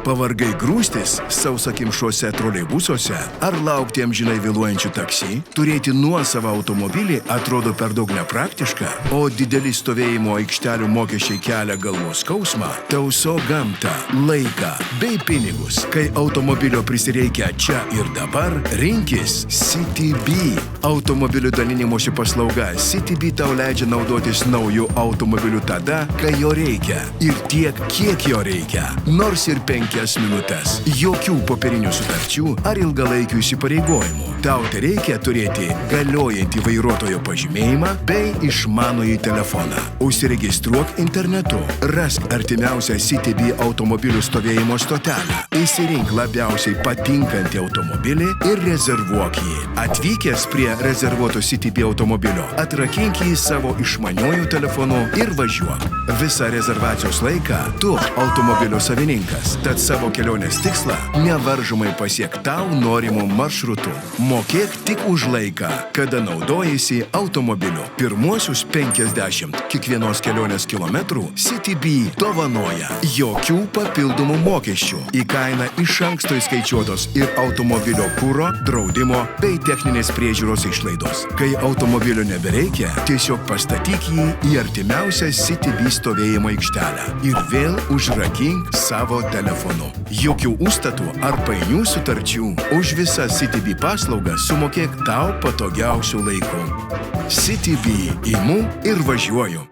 Pavargai grūstis sausakimšuose troleibusuose ar laukti amžinai vėluojančių taksi? Turėti nuosavą automobilį atrodo per daug nepraktiška, o dideli stovėjimo aikštelių mokesčiai kelia galvos skausmą? Tauso gamtą, laiką bei pinigus. Kai automobilio prisireikia čia ir dabar, rinkis CityB. Automobilių dalinimosi paslauga CityB tau leidžia naudotis naujų automobilių tada, kai jo reikia. Ir tiek, kiek jo reikia. Nors ir 5 minutės. Jokių popierinių sutarčių ar ilgalaikių įsipareigojimų. Tau tai reikia turėti galiojantį vairuotojo pažymėjimą bei išmanųjį telefoną. Užsiregistruok internetu. Rask artimiausią CityB automobilių stovėjimo stotelę. Įsirink labiausiai patinkantį automobilį ir rezervuok jį. Atvykęs prie rezervuoto CityB automobilio, atrakink jį savo išmaniuoju telefonu ir važiuok. Visą rezervacijos laiką tu automobilio savininkas, tad savo kelionės tikslą nevaržomai pasiek tau norimų maršrutų. Mokėk tik už laiką, kada naudojasi automobiliu. Pirmuosius 50 kiekvienos kelionės kilometrų CityB dovanoja. Jokių papildomų mokesčių. Į kainą iš anksto įskaičiuotos ir automobilio kuro, draudimo bei techninės priežiūros išlaidos. Kai automobilio nebereikia, tiesiog pastatyk jį į artimiausią CityB stovėjimo aikštelę ir vėl užrakink savo telefonu. Jokių užstatų ar painių sutarčių. Už visas CityB paslaugas sumokėk tau patogiausių laikų. CityB imu ir važiuoju.